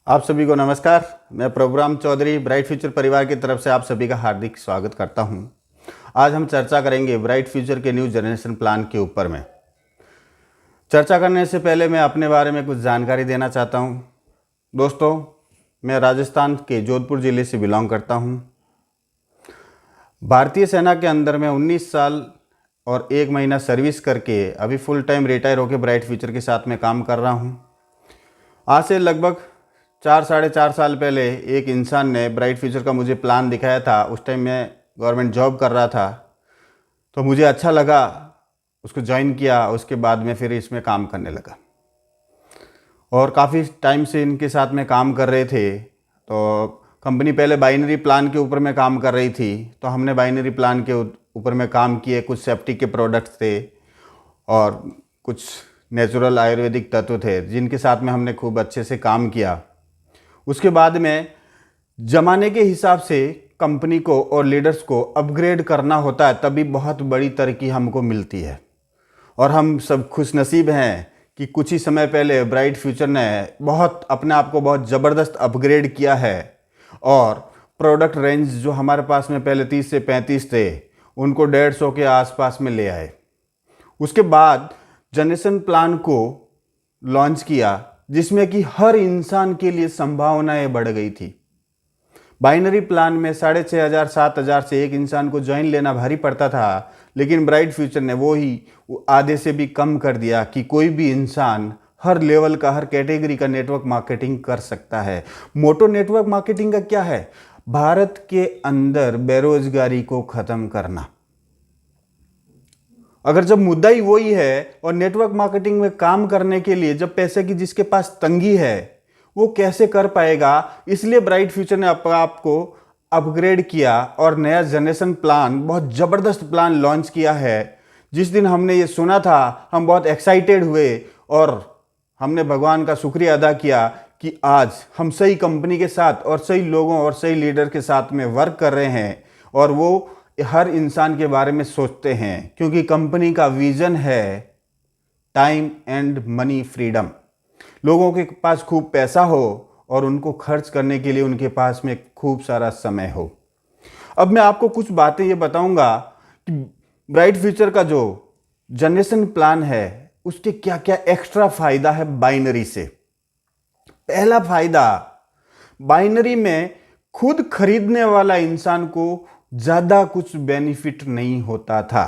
आप सभी को नमस्कार। मैं प्रभुराम चौधरी ब्राइट फ्यूचर परिवार की तरफ से आप सभी का हार्दिक स्वागत करता हूं। आज हम चर्चा करेंगे ब्राइट फ्यूचर के न्यू जनरेशन प्लान के ऊपर में। चर्चा करने से पहले मैं अपने बारे में कुछ जानकारी देना चाहता हूं। दोस्तों, मैं राजस्थान के जोधपुर ज़िले से बिलोंग करता हूं। भारतीय सेना के अंदर में 19 साल और 1 महीना सर्विस करके अभी फुल टाइम रिटायर होकर ब्राइट फ्यूचर के साथ में काम कर रहा हूं। आज से लगभग 4-4.5 साल पहले एक इंसान ने ब्राइट फ्यूचर का मुझे प्लान दिखाया था। उस टाइम मैं गवर्नमेंट जॉब कर रहा था, तो मुझे अच्छा लगा, उसको ज्वाइन किया। उसके बाद में फिर इसमें काम करने लगा और काफ़ी टाइम से इनके साथ में काम कर रहे थे। तो कंपनी पहले बाइनरी प्लान के ऊपर में काम कर रही थी, तो हमने बाइनरी प्लान के ऊपर में काम किए। कुछ सेफ्टी के प्रोडक्ट्स थे और कुछ नेचुरल आयुर्वेदिक तत्व थे जिनके साथ में हमने खूब अच्छे से काम किया। उसके बाद में ज़माने के हिसाब से कंपनी को और लीडर्स को अपग्रेड करना होता है, तभी बहुत बड़ी तरक्की हमको मिलती है। और हम सब खुशनसीब हैं कि कुछ ही समय पहले ब्राइट फ्यूचर ने बहुत अपने आप को बहुत ज़बरदस्त अपग्रेड किया है और प्रोडक्ट रेंज जो हमारे पास में पहले 30 से 35 थे, उनको 150 के आसपास में ले आए। उसके बाद जनरेशन प्लान को लॉन्च किया, जिसमें कि हर इंसान के लिए संभावनाएं बढ़ गई थी। बाइनरी प्लान में 6,500-7,000 से एक इंसान को ज्वाइन लेना भारी पड़ता था, लेकिन ब्राइट फ्यूचर ने वो ही आधे से भी कम कर दिया कि कोई भी इंसान हर लेवल का, हर कैटेगरी का नेटवर्क मार्केटिंग कर सकता है। मोटो नेटवर्क मार्केटिंग का क्या है? भारत के अंदर बेरोजगारी को खत्म करना। अगर जब मुद्दा ही वही है और नेटवर्क मार्केटिंग में काम करने के लिए जब पैसे की जिसके पास तंगी है, वो कैसे कर पाएगा? इसलिए ब्राइट फ्यूचर ने आपको अपग्रेड किया और नया जनरेशन प्लान, बहुत ज़बरदस्त प्लान लॉन्च किया है। जिस दिन हमने ये सुना था, हम बहुत एक्साइटेड हुए और हमने भगवान का शुक्रिया अदा किया कि आज हम सही कंपनी के साथ और सही लोगों और सही लीडर के साथ में वर्क कर रहे हैं और वो हर इंसान के बारे में सोचते हैं, क्योंकि कंपनी का विजन है टाइम एंड मनी फ्रीडम। लोगों के पास खूब पैसा हो और उनको खर्च करने के लिए उनके पास में खूब सारा समय हो। अब मैं आपको कुछ बातें ये बताऊंगा कि ब्राइट फ्यूचर का जो जनरेशन प्लान है उसके क्या क्या एक्स्ट्रा फायदा है बाइनरी से। पहला फायदा, बाइनरी में खुद खरीदने वाला इंसान को ज्यादा कुछ बेनिफिट नहीं होता था,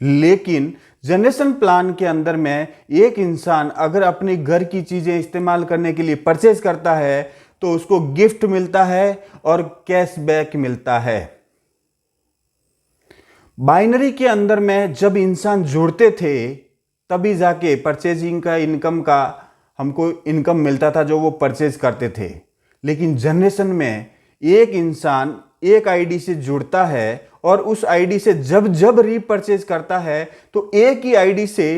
लेकिन जनरेशन प्लान के अंदर में एक इंसान अगर अपने घर की चीजें इस्तेमाल करने के लिए परचेज करता है तो उसको गिफ्ट मिलता है और कैशबैक मिलता है। बाइनरी के अंदर में जब इंसान जुड़ते थे तभी जाके परचेजिंग का इनकम का हमको इनकम मिलता था जो वो परचेज करते थे। लेकिन जनरेशन में एक इंसान एक आईडी से जुड़ता है और उस आईडी से जब जब रीपरचेज करता है तो एक ही आईडी से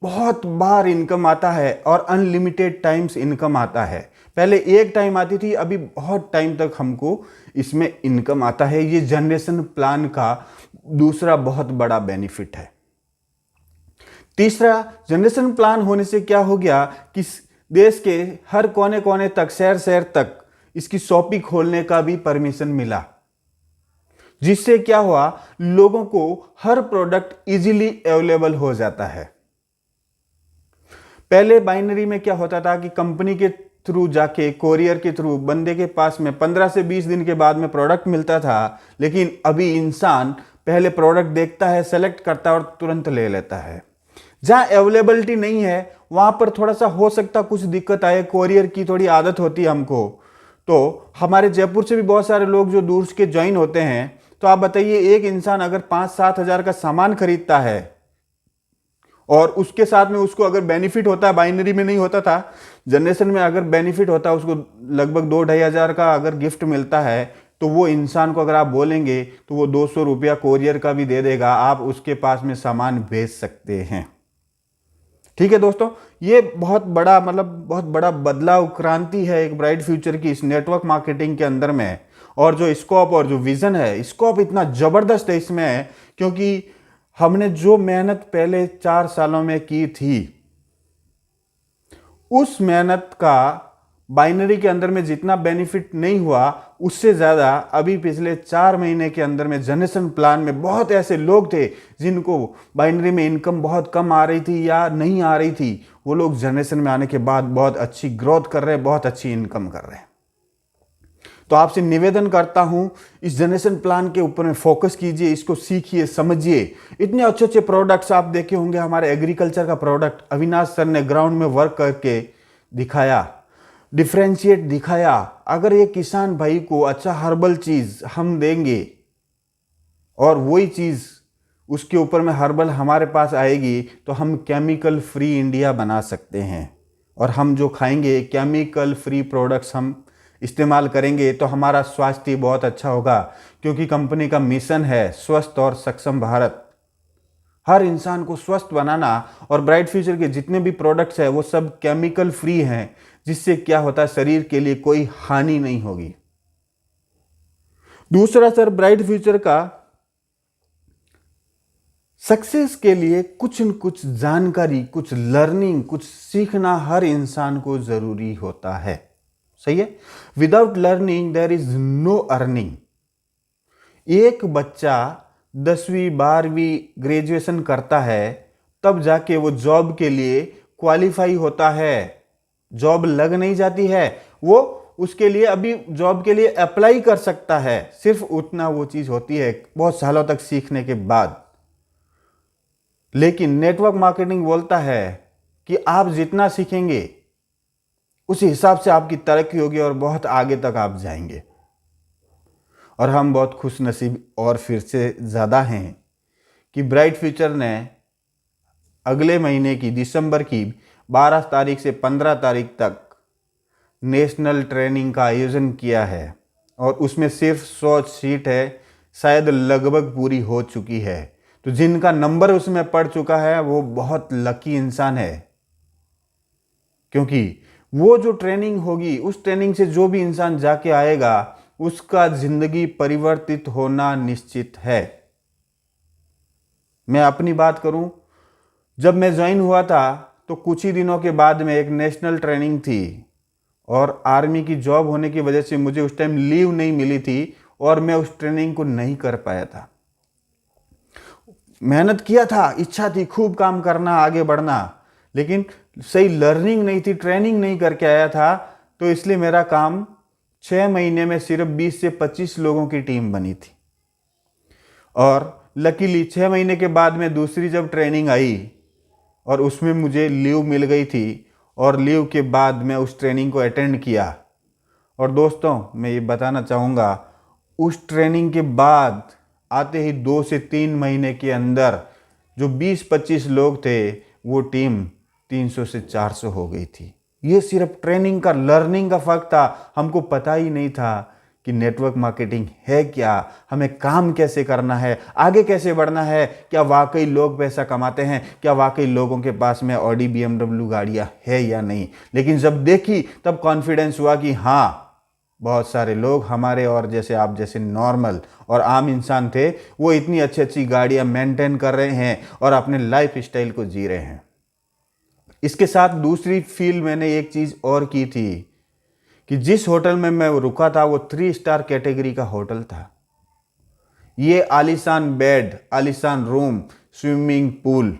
बहुत बार इनकम आता है और अनलिमिटेड टाइम्स इनकम आता है। पहले एक टाइम आती थी, अभी बहुत टाइम तक हमको इसमें इनकम आता है। ये जनरेशन प्लान का दूसरा बहुत बड़ा बेनिफिट है। तीसरा, जनरेशन प्लान होने से क्या हो गया कि देश के हर कोने कोने तक, शहर शहर तक इसकी शॉपिंग खोलने का भी परमिशन मिला, जिससे क्या हुआ, लोगों को हर प्रोडक्ट इजीली अवेलेबल हो जाता है। पहले बाइनरी में क्या होता था कि कंपनी के थ्रू जाके, कोरियर के थ्रू बंदे के पास में 15 से 20 दिन के बाद में प्रोडक्ट मिलता था, लेकिन अभी इंसान पहले प्रोडक्ट देखता है, सेलेक्ट करता है और तुरंत ले लेता है। जहां अवेलेबिलिटी नहीं है वहां पर थोड़ा सा हो सकता कुछ दिक्कत आए, कोरियर की थोड़ी आदत होती है हमको। तो हमारे जयपुर से भी बहुत सारे लोग जो दूर के ज्वाइन होते हैं, तो आप बताइए, एक इंसान अगर 5-7 हज़ार का सामान खरीदता है और उसके साथ में उसको अगर बेनिफिट होता है, बाइनरी में नहीं होता था, जनरेशन में अगर बेनिफिट होता है, उसको लगभग 2-2.5 हज़ार का अगर गिफ्ट मिलता है, तो वो इंसान को अगर आप बोलेंगे तो वो 200 रुपया कोरियर का भी दे देगा, आप उसके पास में सामान भेज सकते हैं। ठीक है दोस्तों, ये बहुत बड़ा, मतलब बहुत बड़ा बदलाव, क्रांति है एक ब्राइट फ्यूचर की इस नेटवर्क मार्केटिंग के अंदर में। और जो स्कोप और जो विजन है, स्कोप इतना जबरदस्त है इसमें, क्योंकि हमने जो मेहनत पहले 4 सालों में की थी, उस मेहनत का बाइनरी के अंदर में जितना बेनिफिट नहीं हुआ उससे ज़्यादा अभी पिछले 4 महीने के अंदर में जनरेशन प्लान में बहुत ऐसे लोग थे जिनको बाइनरी में इनकम बहुत कम आ रही थी या नहीं आ रही थी, वो लोग जनरेशन में आने के बाद बहुत अच्छी ग्रोथ कर रहे हैं, बहुत अच्छी इनकम कर रहे हैं। तो आपसे निवेदन करता हूं, इस जनरेशन प्लान के ऊपर में फोकस कीजिए, इसको सीखिए, समझिए। इतने अच्छे अच्छे प्रोडक्ट्स आप देखे होंगे, हमारे एग्रीकल्चर का प्रोडक्ट अविनाश सर ने ग्राउंड में वर्क करके दिखाया, डिफ्रेंशिएट दिखाया। अगर ये किसान भाई को अच्छा हर्बल चीज हम देंगे और वही चीज उसके ऊपर में हर्बल हमारे पास आएगी तो हम केमिकल फ्री इंडिया बना सकते हैं। और हम जो खाएंगे केमिकल फ्री प्रोडक्ट्स हम इस्तेमाल करेंगे तो हमारा स्वास्थ्य बहुत अच्छा होगा, क्योंकि कंपनी का मिशन है स्वस्थ और सक्षम भारत। हर इंसान को स्वस्थ बनाना, और ब्राइट फ्यूचर के जितने भी प्रोडक्ट्स हैं वो सब केमिकल फ्री हैं, जिससे क्या होता है शरीर के लिए कोई हानि नहीं होगी। दूसरा सर, ब्राइट फ्यूचर का सक्सेस के लिए कुछ न कुछ जानकारी, कुछ लर्निंग, कुछ सीखना हर इंसान को जरूरी होता है। सही है? Without learning there is no earning. एक बच्चा 10वीं 12वीं ग्रेजुएशन करता है तब जाके वो जॉब के लिए क्वालिफाई होता है। जॉब लग नहीं जाती है, वो उसके लिए अभी जॉब के लिए अप्लाई कर सकता है, सिर्फ उतना वो चीज होती है बहुत सालों तक सीखने के बाद। लेकिन नेटवर्क मार्केटिंग बोलता है कि आप जितना सीखेंगे उसी हिसाब से आपकी तरक्की होगी और बहुत आगे तक आप जाएंगे। और हम बहुत खुश नसीब और फिर से ज़्यादा हैं कि ब्राइट फ्यूचर ने अगले महीने की दिसंबर की 12 तारीख से 15 तारीख तक नेशनल ट्रेनिंग का आयोजन किया है, और उसमें सिर्फ 100 सीट है, शायद लगभग पूरी हो चुकी है। तो जिनका नंबर उसमें पड़ चुका है वो बहुत लकी इंसान है, क्योंकि वो जो ट्रेनिंग होगी उस ट्रेनिंग से जो भी इंसान जाके आएगा उसका जिंदगी परिवर्तित होना निश्चित है। मैं अपनी बात करूं, जब मैं ज्वाइन हुआ था तो कुछ ही दिनों के बाद में एक नेशनल ट्रेनिंग थी, और आर्मी की जॉब होने की वजह से मुझे उस टाइम लीव नहीं मिली थी और मैं उस ट्रेनिंग को नहीं कर पाया था। मेहनत किया था, इच्छा थी खूब काम करना, आगे बढ़ना, लेकिन सही लर्निंग नहीं थी, ट्रेनिंग नहीं करके आया था। तो इसलिए मेरा काम 6 महीने में सिर्फ 20 से 25 लोगों की टीम बनी थी। और लकीली 6 महीने के बाद में दूसरी जब ट्रेनिंग आई और उसमें मुझे लीव मिल गई थी, और लीव के बाद मैं उस ट्रेनिंग को अटेंड किया। और दोस्तों मैं ये बताना चाहूँगा, उस ट्रेनिंग के बाद आते ही 2 से 3 महीने के अंदर जो 20-25 लोग थे वो टीम 300 से 400 हो गई थी। ये सिर्फ ट्रेनिंग का, लर्निंग का फर्क था। हमको पता ही नहीं था कि नेटवर्क मार्केटिंग है क्या, हमें काम कैसे करना है, आगे कैसे बढ़ना है, क्या वाकई लोग पैसा कमाते हैं, क्या वाकई लोगों के पास में ऑडी BMW गाड़ियाँ है या नहीं। लेकिन जब देखी तब कॉन्फिडेंस हुआ कि हाँ, बहुत सारे लोग हमारे और जैसे आप जैसे नॉर्मल और आम इंसान थे, वो इतनी अच्छी अच्छी गाड़ियाँ मेंटेन कर रहे हैं और अपने लाइफ स्टाइल को जी रहे हैं। इसके साथ दूसरी फील मैंने एक चीज़ और की थी कि जिस होटल में मैं रुका था वो 3 स्टार कैटेगरी का होटल था। ये आलीशान बेड, आलीशान रूम, स्विमिंग पूल,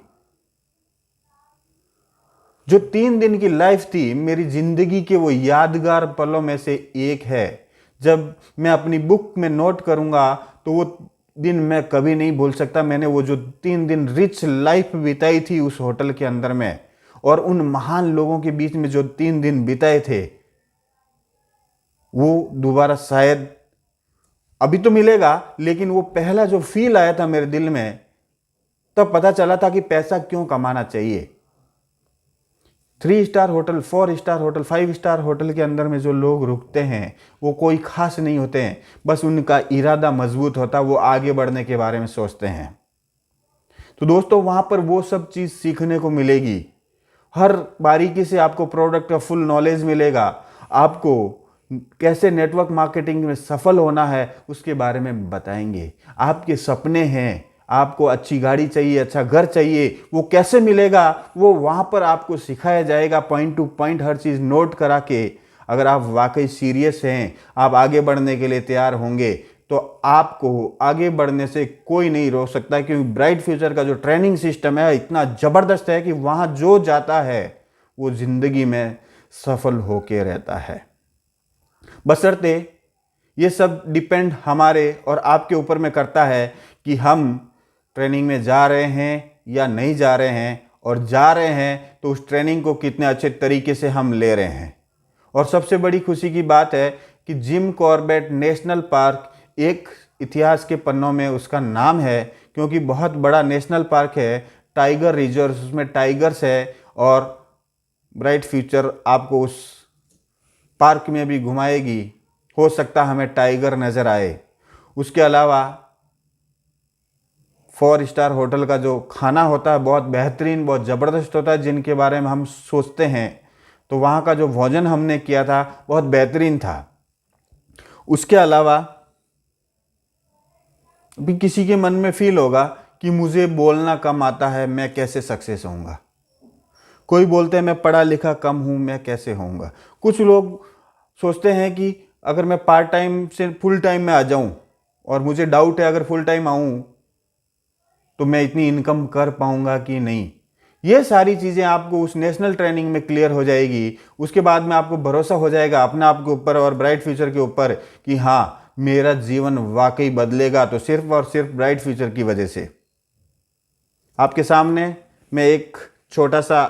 जो 3 दिन की लाइफ थी मेरी जिंदगी के वो यादगार पलों में से एक है। जब मैं अपनी बुक में नोट करूंगा तो वो दिन मैं कभी नहीं भूल सकता। मैंने वो जो 3 दिन रिच लाइफ बिताई थी उस होटल के अंदर में, और उन महान लोगों के बीच में जो 3 दिन बिताए थे, वो दोबारा शायद अभी तो मिलेगा, लेकिन वो पहला जो फील आया था मेरे दिल में, तब पता चला था कि पैसा क्यों कमाना चाहिए। 3 star hotel, 4 star hotel, 5 star hotel के अंदर में जो लोग रुकते हैं वो कोई खास नहीं होते हैं, बस उनका इरादा मजबूत होता, वो आगे बढ़ने के बारे में सोचते हैं। तो दोस्तों वहां पर वो सब चीज़ सीखने को मिलेगी। हर बारीकी से आपको प्रोडक्ट का फुल नॉलेज मिलेगा। आपको कैसे नेटवर्क मार्केटिंग में सफल होना है उसके बारे में बताएंगे। आपके सपने हैं, आपको अच्छी गाड़ी चाहिए, अच्छा घर चाहिए, वो कैसे मिलेगा वो वहाँ पर आपको सिखाया जाएगा। पॉइंट टू पॉइंट हर चीज़ नोट करा के अगर आप वाकई सीरियस हैं, आप आगे बढ़ने के लिए तैयार होंगे, तो आपको आगे बढ़ने से कोई नहीं रोक सकता, क्योंकि ब्राइट फ्यूचर का जो ट्रेनिंग सिस्टम है इतना ज़बरदस्त है कि वहाँ जो जाता है वो ज़िंदगी में सफल होके रहता है। बशर्ते ये सब डिपेंड हमारे और आपके ऊपर में करता है कि हम ट्रेनिंग में जा रहे हैं या नहीं जा रहे हैं, और जा रहे हैं तो उस ट्रेनिंग को कितने अच्छे तरीके से हम ले रहे हैं। और सबसे बड़ी खुशी की बात है कि जिम कॉर्बेट नेशनल पार्क एक इतिहास के पन्नों में उसका नाम है, क्योंकि बहुत बड़ा नेशनल पार्क है, टाइगर रिजर्व, उसमें टाइगर्स है, और ब्राइट फ्यूचर आपको उस पार्क में भी घुमाएगी। हो सकता हमें टाइगर नज़र आए। उसके अलावा 4 स्टार होटल का जो खाना होता है बहुत बेहतरीन, बहुत ज़बरदस्त होता है, जिनके बारे में हम सोचते हैं। तो वहाँ का जो भोजन हमने किया था बहुत बेहतरीन था। उसके अलावा भी किसी के मन में फील होगा कि मुझे बोलना कम आता है, मैं कैसे सक्सेस होऊंगा। कोई बोलते हैं मैं पढ़ा लिखा कम हूँ, मैं कैसे होऊंगा। कुछ लोग सोचते हैं कि अगर मैं पार्ट टाइम से फुल टाइम में आ जाऊं, और मुझे डाउट है अगर फुल टाइम आऊं तो मैं इतनी इनकम कर पाऊंगा कि नहीं। ये सारी चीज़ें आपको उस नेशनल ट्रेनिंग में क्लियर हो जाएगी। उसके बाद में आपको भरोसा हो जाएगा अपने आप के ऊपर और ब्राइट फ्यूचर के ऊपर कि हाँ, मेरा जीवन वाकई बदलेगा, तो सिर्फ और सिर्फ ब्राइट फ्यूचर की वजह से। आपके सामने मैं एक छोटा सा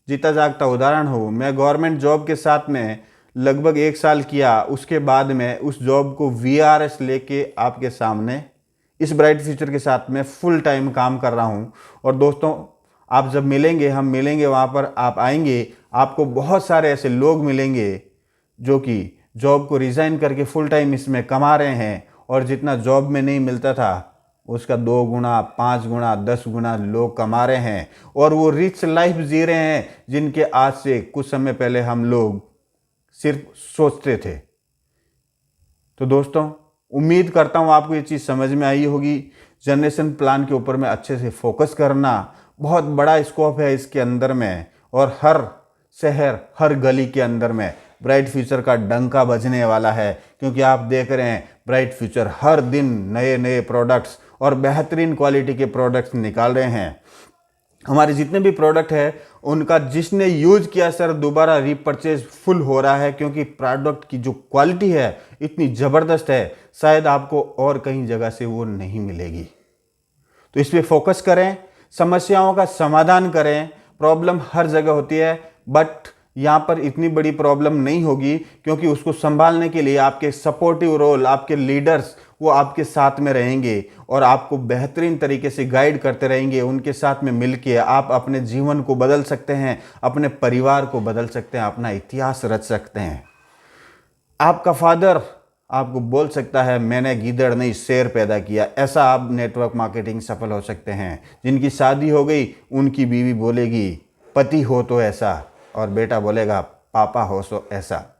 जीता जागता उदाहरण हूँ। मैं गवर्नमेंट जॉब के साथ में लगभग 1 साल किया, उसके बाद में उस जॉब को VRS लेके आपके सामने इस ब्राइट फ्यूचर के साथ में फुल टाइम काम कर रहा हूँ। और दोस्तों, आप जब मिलेंगे, हम मिलेंगे वहाँ पर, आप आएंगे, आपको बहुत सारे ऐसे लोग मिलेंगे जो कि जॉब को रिज़ाइन करके फुल टाइम इसमें कमा रहे हैं, और जितना जॉब में नहीं मिलता था उसका 2 गुना, 5 गुना, 10 गुना लोग कमा रहे हैं, और वो रिच लाइफ जी रहे हैं जिनके आज से कुछ समय पहले हम लोग सिर्फ सोचते थे। तो दोस्तों, उम्मीद करता हूँ आपको ये चीज़ समझ में आई होगी। जनरेशन प्लान के ऊपर में अच्छे से फोकस करना, बहुत बड़ा स्कोप है इसके अंदर में, और हर शहर, हर गली के अंदर में ब्राइट फ्यूचर का डंका बजने वाला है। क्योंकि आप देख रहे हैं ब्राइट फ्यूचर हर दिन नए नए प्रोडक्ट्स और बेहतरीन क्वालिटी के प्रोडक्ट्स निकाल रहे हैं। हमारे जितने भी प्रोडक्ट है उनका जिसने यूज किया सर, दोबारा रीपरचेज फुल हो रहा है, क्योंकि प्रोडक्ट की जो क्वालिटी है इतनी ज़बरदस्त है, शायद आपको और कहीं जगह से वो नहीं मिलेगी। तो इस पर फोकस करें, समस्याओं का समाधान करें। प्रॉब्लम हर जगह होती है, बट यहाँ पर इतनी बड़ी प्रॉब्लम नहीं होगी, क्योंकि उसको संभालने के लिए आपके सपोर्टिव रोल, आपके लीडर्स वो आपके साथ में रहेंगे और आपको बेहतरीन तरीके से गाइड करते रहेंगे। उनके साथ में मिलके आप अपने जीवन को बदल सकते हैं, अपने परिवार को बदल सकते हैं, अपना इतिहास रच सकते हैं। आपका फादर आपको बोल सकता है मैंने गीदड़ नहीं शेर पैदा किया, ऐसा आप नेटवर्क मार्केटिंग सफल हो सकते हैं। जिनकी शादी हो गई उनकी बीवी बोलेगी पति हो तो ऐसा, और बेटा बोलेगा पापा हो सो ऐसा।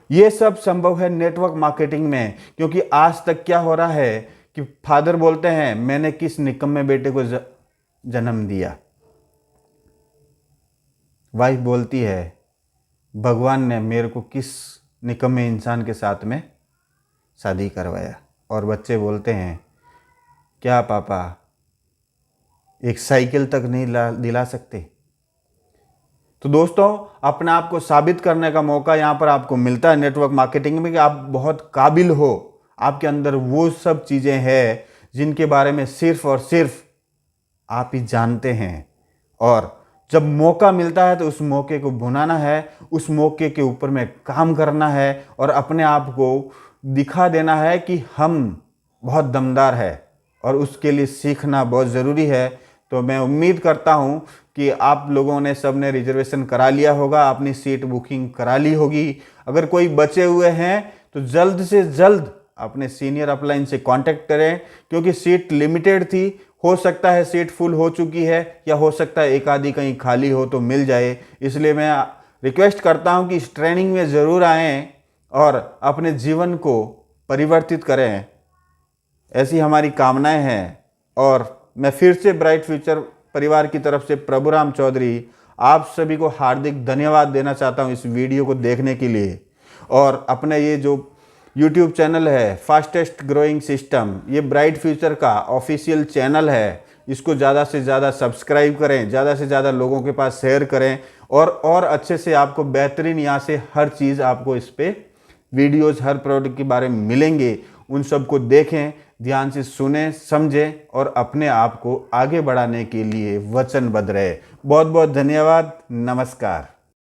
ये सब संभव है नेटवर्क मार्केटिंग में, क्योंकि आज तक क्या हो रहा है कि फादर बोलते हैं मैंने किस निकम्मे बेटे को जन्म दिया, वाइफ बोलती है भगवान ने मेरे को किस निकम्मे इंसान के साथ में शादी करवाया, और बच्चे बोलते हैं क्या पापा एक साइकिल तक नहीं दिला सकते। तो दोस्तों, अपने आप को साबित करने का मौका यहाँ पर आपको मिलता है नेटवर्क मार्केटिंग में कि आप बहुत काबिल हो, आपके अंदर वो सब चीज़ें हैं जिनके बारे में सिर्फ और सिर्फ आप ही जानते हैं। और जब मौका मिलता है तो उस मौके को भुनाना है, उस मौके के ऊपर में काम करना है और अपने आप को दिखा देना है कि हम बहुत दमदार है, और उसके लिए सीखना बहुत ज़रूरी है। तो मैं उम्मीद करता हूँ कि आप लोगों ने सब ने रिजर्वेशन करा लिया होगा, अपनी सीट बुकिंग करा ली होगी। अगर कोई बचे हुए हैं तो जल्द से जल्द अपने सीनियर अपलाइन से कांटेक्ट करें, क्योंकि सीट लिमिटेड थी। हो सकता है सीट फुल हो चुकी है, या हो सकता है एक आधी कहीं खाली हो तो मिल जाए। इसलिए मैं रिक्वेस्ट करता हूं कि इस ट्रेनिंग में ज़रूर आएँ और अपने जीवन को परिवर्तित करें, ऐसी हमारी कामनाएं हैं। और मैं फिर से ब्राइट फ्यूचर परिवार की तरफ से प्रभुराम चौधरी आप सभी को हार्दिक धन्यवाद देना चाहता हूं इस वीडियो को देखने के लिए। और अपने ये जो YouTube चैनल है फास्टेस्ट ग्रोइंग सिस्टम, ये ब्राइट फ्यूचर का ऑफिशियल चैनल है, इसको ज़्यादा से ज़्यादा सब्सक्राइब करें, ज़्यादा से ज़्यादा लोगों के पास शेयर करें और अच्छे से आपको बेहतरीन यहाँ से हर चीज़ आपको इस पर वीडियोज़ हर प्रोडक्ट के बारे में मिलेंगे। उन सबको देखें, ध्यान से सुने, समझें और अपने आप को आगे बढ़ाने के लिए वचनबद्ध रहे। बहुत बहुत धन्यवाद। नमस्कार।